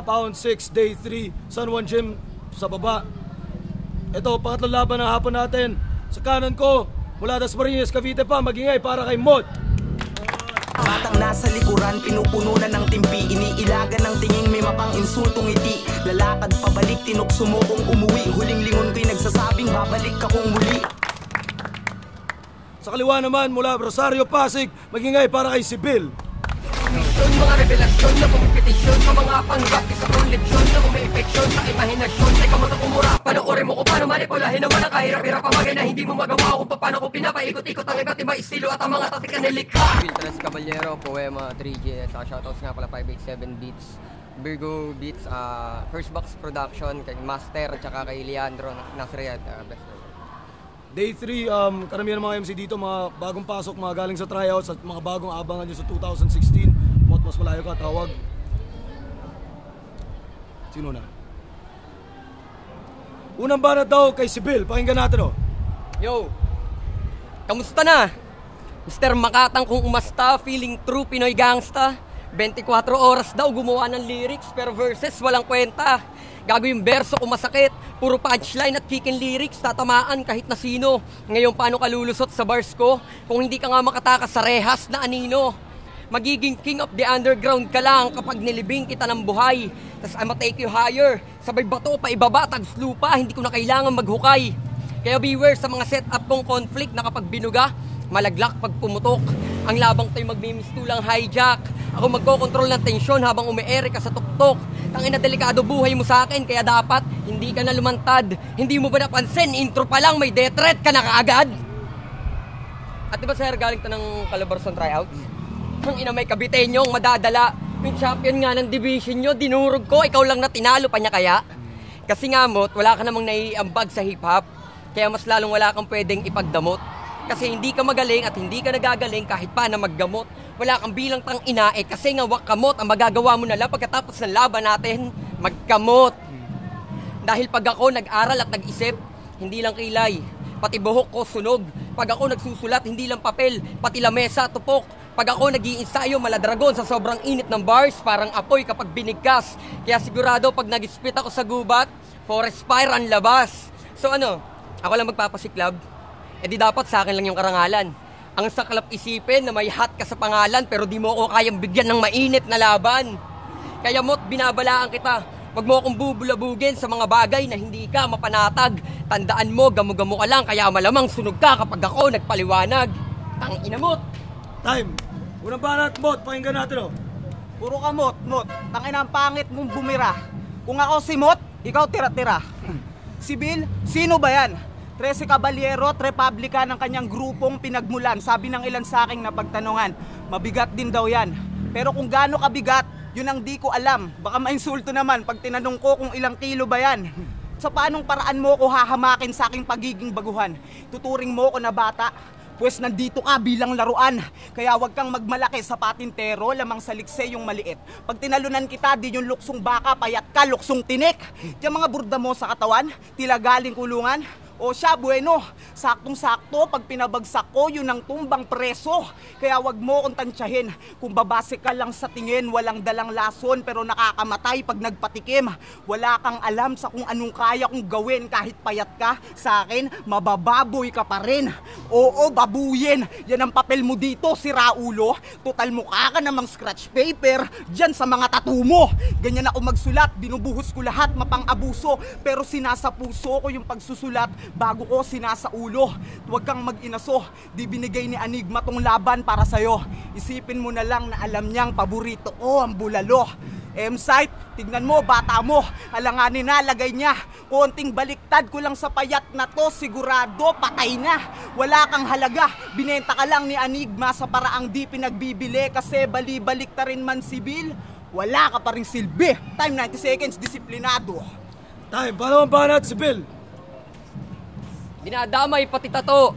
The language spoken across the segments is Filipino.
Pound 6, Day 3, San Juan Gym sa baba. Ito, pangatlong laban ng hapon natin. Sa kanan ko, mula Dasmariñas, Cavite pa, magingay para kay Mod. Batang nasa likuran, pinupuno na ng timpi. Iniilagan ng tingin, may mapang insultong ngiti. Lalakad pabalik, tinukso mo kong umuwi. Huling lingon ko'y nagsasabing babalik ka kung muli. Sa kaliwa naman, mula Rosario, Pasig, magingay para kay Sibil. Mga revelasyon na kompetisyon sa mga panggap, isang leksyon na may infeksyon sa imahinasyon. Teka mo na kumura, panoorin mo kung paano manipulahin naman ang kahirap-hirap pamagay na hindi mo magawa kung paano ko pinapaikot-ikot ang iba't ibang estilo at ang mga tatik na nilikha. Viltres Caballero, Poema, 3G, sa shoutouts nga pala 587 Beats, Virgo Beats, First Box Production, kay Master at saka kay Leandro Nasriad, best friend. Day 3, karamihan ng mga MC dito, mga bagong pasok, mga galing sa tryouts at mga bagong abangan nyo sa 2016. Mas malayo ka, tawag. Sino na? Unang banat daw kay Sibil, pakinggan natin Yo! Kamusta na? Mr. Makatang kung umasta, feeling true Pinoy gangsta. 24 oras daw gumawa ng lyrics, pero verses walang kwenta. Gago yung verso kung masakit, puro punchline at kicking lyrics, tatamaan kahit na sino. Ngayon paano ka lulusot sa bars ko kung hindi ka nga makatakas sa rehas na anino? Magiging king of the underground ka lang kapag nilibing kita ng buhay. Tas I'ma take you higher, sabay bato pa ibaba, tags lupa, hindi ko na kailangan maghukay. Kaya beware sa mga setup kong conflict na kapag binuga, malaglak pag pumutok. Ang labang tayo magmimistulang hijack. Ako magkokontrol ng tensyon habang ume-ere ka sa tuktok. Tangina delikado buhay mo sa akin, kaya dapat hindi ka na lumantad. Hindi mo ba napansin, intro pa lang may death threat ka na kaagad? At diba sir, galing to ng Calabarzon tryouts? Ang ina may Caviteñong madadala. Yung champion nga ng division nyo, dinurog ko, ikaw lang na tinalo pa niya kaya? Kasi nga Mot, wala ka namang naiambag sa hip-hop. Kaya mas lalong wala kang pwedeng ipagdamot. Kasi hindi ka magaling at hindi ka nagagaling kahit pa na maggamot. Wala kang bilang tang ina kasi nga wakamot ang magagawa mo na lang pagkatapos ng laban natin, magkamot. Dahil pag ako nag-aral at nag-isip, hindi lang kilay, pati buhok ko sunog. Pag ako nagsusulat, hindi lang papel, pati lamesa, tupok. Pag ako nag-iinsayo, maladragon sa sobrang init ng bars, parang apoy kapag binigkas. Kaya sigurado pag nag-spit ako sa gubat, forest fire ang labas. So ano, ako lang magpapasiklab? Eh di dapat sa akin lang yung karangalan. Ang saklap isipin na may hat ka sa pangalan pero di mo ako kayang bigyan ng mainit na laban. Kaya Mot, binabalaan kita. Huwag mo akong bubulabugin sa mga bagay na hindi ka mapanatag. Tandaan mo, gamo-gamo ka lang kaya malamang sunog ka kapag ako nagpaliwanag. Tangina Mot! Time! Unang banat, Mod, pakinggan natin Puro ka Mot. Tangina ang pangit mong bumira. Kung ako si Mot, ikaw tira-tira. Sibil, sino ba yan? 13 Caballero, Republican ng kanyang grupong pinagmulan. Sabi ng ilan sa aking napagtanungan, mabigat din daw yan. Pero kung gaano kabigat, yun ang di ko alam. Baka mainsulto naman pag tinanong ko kung ilang kilo ba yan. Sa paanong paraan mo ko hahamakin sa aking pagiging baguhan? Tuturing mo ko na bata? Pues nandito ka bilang laruan. Kaya wag kang magmalaki sa patintero, lamang sa likse yung maliit. Pag tinalunan kita, di yung luksong baka, payat ka, luksong tinik. Yung mga burda mo sa katawan, tila galing kulungan. O siya, bueno, saktong-sakto, pag pinabagsak ko, yun ang tumbang preso. Kaya wag mo kong tansyahin. Kung babase ka lang sa tingin, walang dalang lason, pero nakakamatay pag nagpatikim. Wala kang alam sa kung anong kaya kong gawin kahit payat ka. Sa akin, mabababoy ka pa rin. Oo, babuyin. Yan ang papel mo dito, si Raulo. Total mukha ka namang scratch paper dyan sa mga tattoo mo. Ganyan ako magsulat, binubuhos ko lahat, mapang-abuso. Pero sinasa puso ko yung pagsusulat bago ko sinasa ulo. Huwag kang mag-inaso, di binigay ni Enigma tong laban para sa'yo. Isipin mo na lang na alam niyang paborito ko ang bulalo. M-Site, tignan mo, bata mo, alanganin na, lagay niya. Konting baliktad ko lang sa payat na to, sigurado, patay na. Wala kang halaga, binenta ka lang ni Enigma sa paraang di pinagbibili. Kasi bali-balik ta rin man Sibil, wala ka pa rin silbi. Time 90 seconds, disiplinado. Time, paano ang banat, Sibil? Dinadamay pati tato.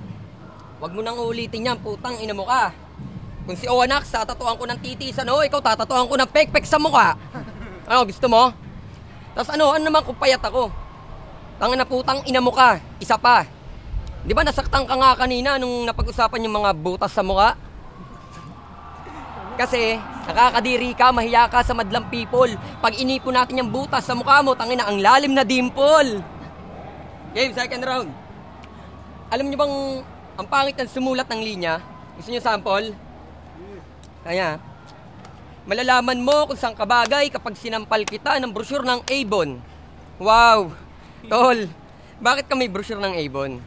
Huwag mo nang ulitin yan, putang ina mo ka. Kung si Owanax, tatatuan ko ng titisan, ikaw tatatuan ko ng pek-pek sa mukha. Ano, gusto mo? Tapos ano naman kung payat ako? Tangin na putang ina mo ka, isa pa. Di ba nasaktan ka nga kanina nung napag-usapan yung mga butas sa mukha? Kasi, nakakadiri ka, mahiya ka sa madlang people. Pag inipon natin yung butas sa mukha mo, tangina, ang lalim na dimple. Game, second round. Alam niyo bang, ang pangit ng sumulat ng linya? Gusto niyo sample? Kaya, malalaman mo kung saan ka bagay kapag sinampal kita ng brochure ng Avon. Wow! Tol, bakit ka may brochure ng Avon?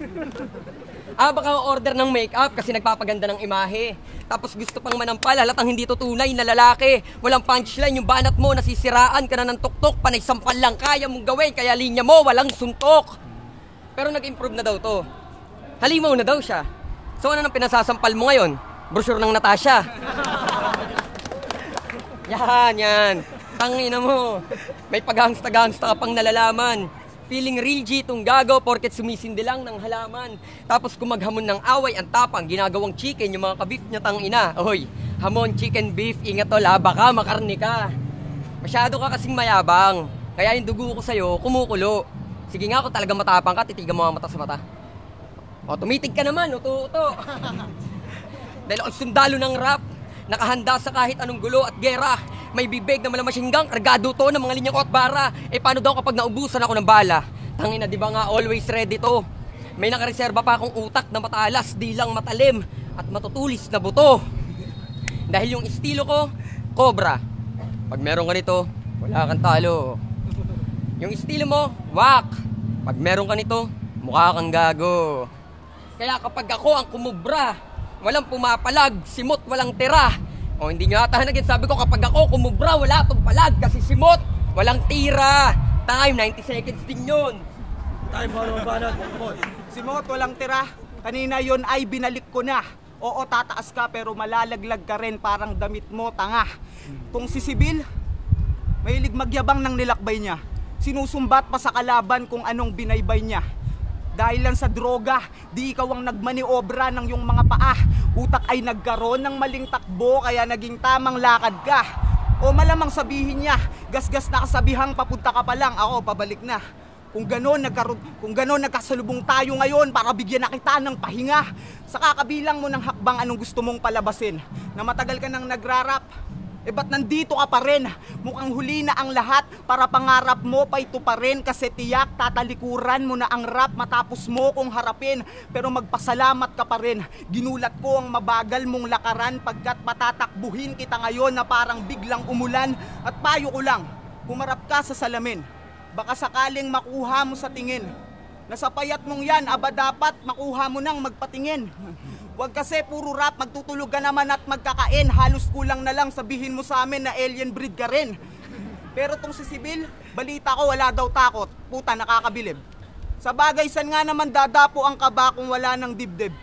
Baka order ng makeup kasi nagpapaganda ng imahe. Tapos gusto pang manampal, halatang hindi to tunay na lalaki. Walang punchline, yung banat mo, nasisiraan ka na ng tuktok, panay sampal lang kaya mong gawin, kaya linya mo, walang suntok. Pero nag-improve na daw to. Halimaw na daw siya. So ano nang pinasasampal mo ngayon? Brochure ng Natasha. Yan. Tangina mo. May paghangsta-gangsta ka pang nalalaman. Feeling real G itong gago porket sumisindi lang ng halaman. Tapos kung maghamon ng away, ang tapang, ginagawang chicken, yung mga kabif niya tangina. Oy, hamon, chicken, beef, ingat tol ha, baka makarni ka. Masyado ka kasing mayabang. Kaya yung dugo ko sa'yo, kumukulo. Sige nga, kung talaga matapang ka, titigan mo ang mata sa mata. O, tumitig ka naman, uto-uto. Dahil ako'y sundalo ng rap, nakahanda sa kahit anong gulo at gera. May bibig na malamasyinggang, kargado to ng mga linyang at bara. Paano daw kapag naubusan ako ng bala? Tangina, di ba nga always ready to? May nakareserba pa akong utak na matalas, di lang matalim, at matutulis na buto. Dahil yung estilo ko, cobra. Pag meron ka nito, wala kang talo. Yung estilo mo, wak. Pag meron ka nito, mukha kang gago. Kaya kapag ako ang kumubra, walang pumapalag, simot walang tira. O hindi nyo ata naging sabi ko kapag ako kumubra, wala itong palag kasi simot, walang tira. Time, 90 seconds din yun. Time mo naman banat. Simot, walang tira. Kanina yon ay binalik ko na. Oo, tataas ka pero malalaglag ka rin, parang damit mo, tanga. Kung si Sibil, mahilig magyabang ng nilakbay niya. Sinusumbat pa sa kalaban kung anong binaybay niya. Dahil lang sa droga, di ikaw ang nagmaniobra ng iyong mga paa. Utak ay nagkaroon ng maling takbo kaya naging tamang lakad ka. O malamang sabihin niya, gasgas na kasabihang papunta ka pa lang, ako pabalik na. Kung ganon nagkasalubong tayo ngayon para bigyan na kita ng pahinga. Sa kakabilang mo ng hakbang anong gusto mong palabasin. Na matagal ka nang nagrarap, ba't nandito ka pa rin? Mukhang huli na ang lahat para pangarap mo pa ito pa rin. Kasi tiyak tatalikuran mo na ang rap matapos mo kong harapin. Pero magpasalamat ka pa rin. Ginulat ko ang mabagal mong lakaran pagkat patatakbuhin kita ngayon na parang biglang umulan. At payo ko lang, humarap ka sa salamin. Baka sakaling makuha mo sa tingin. Nasa payat mong yan, aba dapat makuha mo nang magpatingin. Huwag kasi puro rap, magtutulog ka naman at magkakain. Halos kulang na lang sabihin mo sa amin na alien breed ka rin. Pero tong si Sibil, balita ko wala daw takot. Puta, nakakabilib. Sa bagay, san nga naman dadapo ang kaba kung wala ng dibdib?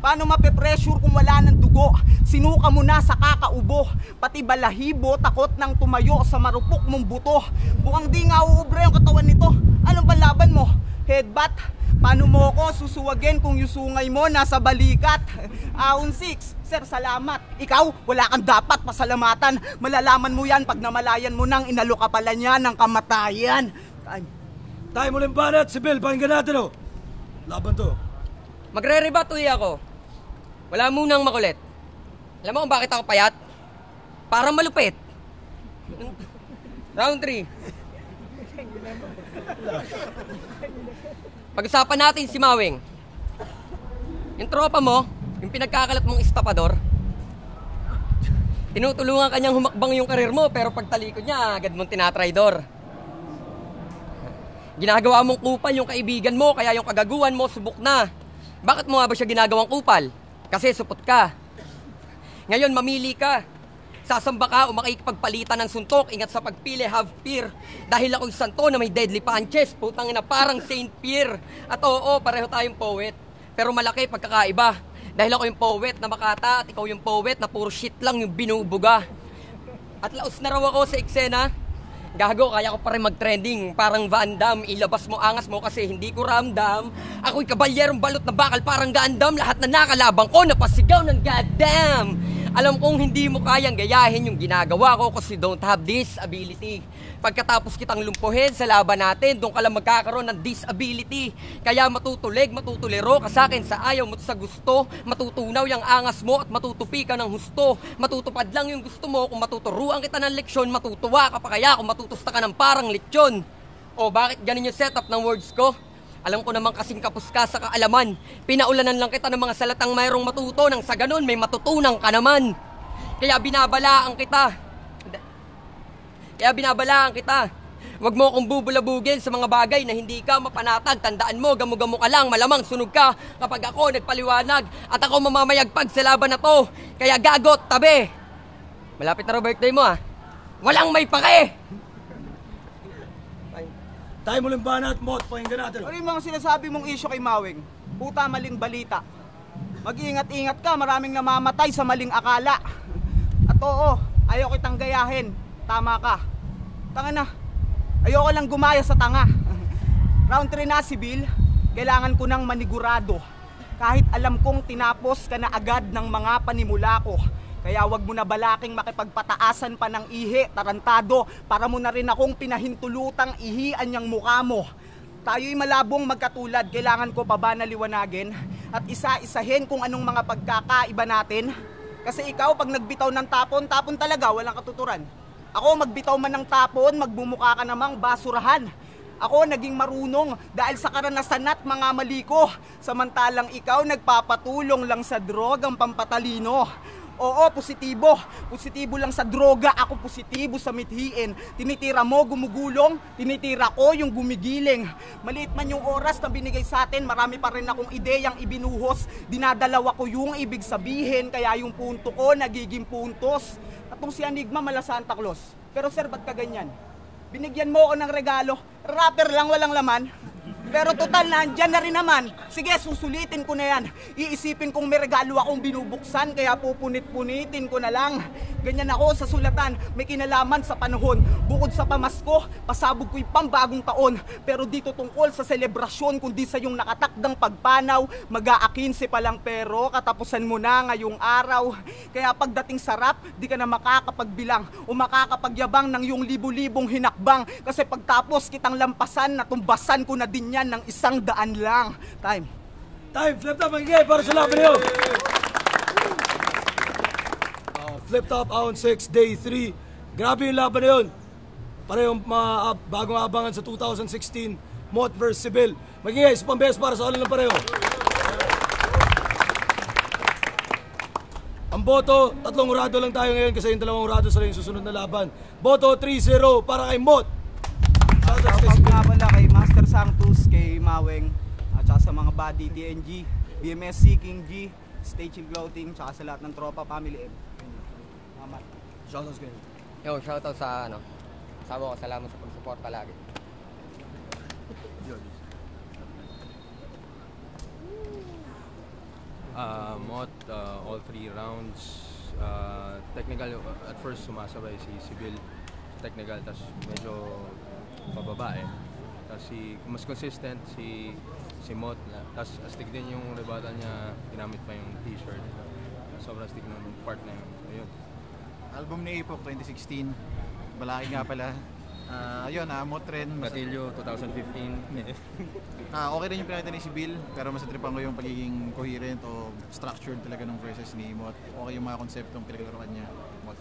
Paano mape-pressure kung wala ng dugo? Sinuka mo na sa kakaubo. Pati balahibo, takot nang tumayo sa marupok mong buto. Mukhang di nga uubra yung katawan nito. Anong balaban mo? Headbutt? Paano mo ko susuwagin kung yung sungay mo nasa balikat? Aun 6, sir, salamat. Ikaw, wala kang dapat pasalamatan. Malalaman mo yan pag namalayan mo nang inalo ka pala niya ng kamatayan. Time ulit banat, Sibil, pakinggan natin Laban to. Magre-rebat ulit ako. Wala munang makulit. Alam mo kung bakit ako payat? Parang malupit. Round 3. Pag-usapan natin si Maweng. Yung tropa mo, yung pinagkakalat mong estapador, tinutulungan kanyang humakbang yung karir mo pero pagtalikod niya, agad mong tinatraidor. Ginagawa mong kupal yung kaibigan mo kaya yung kagaguhan mo subok na. Bakit mo nga ba siya ginagawang kupal? Kasi supot ka. Ngayon mamili ka. Sasamba ka o makikipagpalitan ng suntok, ingat sa pagpili, have fear. Dahil ako'y santo na may deadly punches, putang ina parang Saint Pierre. At oo, pareho tayong poet. Pero malaki pagkakaiba. Dahil ako yung poet na makata at ikaw yung poet na puro shit lang yung binubuga. At laos na raw ako sa eksena. Gago, kaya ko pa rin mag-trending. Parang Van Damme, ilabas mo, angas mo kasi hindi ko ramdam. Ako'y kabalyerong balot na bakal parang Gundam. Lahat na nakalabang ko napasigaw ng goddamn. Alam kong hindi mo kayang gayahin yung ginagawa ko kasi you don't have this ability. Pagkatapos kitang lumpuhin sa laban natin, doon ka lang magkakaroon ng disability. Kaya matutulig, matutuliro ka sa akin sa ayaw mo sa gusto. Matutunaw yung angas mo at matutupi ka ng husto. Matutupad lang yung gusto mo. Kung matuturuan kita ng leksyon, matutuwa ka pa kaya kung matutusta ka ng parang lechon. O bakit ganun yung setup ng words ko? Alam ko naman kasing kapos ka sa kaalaman. Pinaulanan lang kita ng mga salatang mayroong matuto nang sa ganun may matutunan ka naman. Kaya binabalaan kita. Huwag mo akong bubulabugin sa mga bagay na hindi ka mapanatag. Tandaan mo, gamo-gamo ka lang, malamang sunog ka kapag ako nagpaliwanag at ako mamamayagpag sa laban na to. Kaya gagot, tabi. Malapit na raw birthday mo Walang may pake. Tayo mo limbana at Mot, pakinggan natin. Ano yung mga sinasabi mong issue kay Maweng? Puta, maling balita. Mag-iingat-ingat ka, maraming namamatay sa maling akala. At oo, ayaw kitang gayahin. Tama ka. Tanga na. Ayoko lang gumaya sa tanga. Round 3 na, Sibil. Kailangan ko ng manigurado. Kahit alam kong tinapos ka na agad ng mga panimula ko. Kaya wag mo na balaking makipagpataasan pa ng ihi, tarantado, para mo na rin akong pinahintulutang ihian yung mukha mo. Tayo'y malabong magkatulad, kailangan ko pa ba naliwanagin? At isa-isahin kung anong mga pagkakaiba natin? Kasi ikaw, pag nagbitaw ng tapon, tapon talaga, walang katuturan. Ako, magbitaw man ng tapon, magbumuka ka namang basurahan. Ako naging marunong dahil sa karanasan at mga mali ko. Samantalang ikaw nagpapatulong lang sa drogang pampatalino. Oo, positibo. Positibo lang sa droga, ako positibo sa mithiin. Tinitira mo, gumugulong. Tinitira ko yung gumigiling. Maliit man yung oras na binigay sa atin, marami pa rin akong ideyang ibinuhos. Dinadalawa ko yung ibig sabihin, kaya yung punto ko nagiging puntos. Atong si Enigma mala Santa Claus. Pero sir, ba't ka ganyan? Binigyan mo ako ng regalo, rapper lang, walang laman. Pero total na, andyan na rin naman. Sige, susulitin ko na yan. Iisipin kong may regalo akong binubuksan, kaya pupunit-punitin ko na lang. Ganyan ako sa sulatan, may kinalaman sa panahon. Bukod sa pamasko, pasabog ko'y pambagong taon. Pero dito tungkol sa selebrasyon, kundi sa yung nakatakdang pagpanaw. Mag-aakinse pa lang pero katapusan mo na ngayong araw. Kaya pagdating sa rap, di ka na makakapagbilang o makakapagyabang ng yung libu-libong hinakbang. Kasi pagtapos kitang lampasan, natumbasan ko na din yan ng 100 lang. Time. Flip top, magigay para sa laban niyo. Flip top, round 6, day 3. Grabe yung laban na yun. Parehong bagong abangan sa 2016. Mot vs. Sibil. Magigay, isa pang best para sa ulan ng pareho. Ang boto, 3 urado lang tayo ngayon kasi yung 2 urado sa yung susunod na laban. Boto 3-0 para kay Mot. Shoutout nga pala kay Master Sanctus, kay Maweng, at saka sa mga body, TNG, BMSC, King G, Stay Chill Clothing, tsaka sa lahat ng tropa, family M. Mamat. Shoutout kayo. Yo, shoutout sa Sama ko, salamat sa pag-suporta lagi. Mot, all 3 rounds, technical, at first sumasabay si Sibil sa technical, tas medyo pababa tas mas consistent si Mot, tas astig din yung rebuttal niya, ginamit pa yung t-shirt, sobrang astig ng part na yun. Ayun. Album ni Ipok 2016, Balaki nga pala. Ayun, Mot rin. Batilyo 2015. Okay rin yung pinakita ni Sibil, pero mas natripan ko yung pagiging coherent o structured talaga ng verses ni Mot. Okay yung mga konseptong pinaglaruan niya. Mot.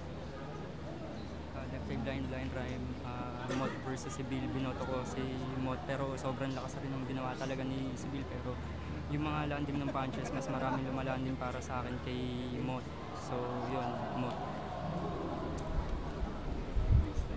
Nag-play blind rhyme, Mot versus Sibil, binoto ko si Mot, pero sobrang lakas rin ng ginawa talaga ni Sibil, pero yung mga landing ng punches, mas maraming lumalanding para sa akin kay Mot. So yun, Mot.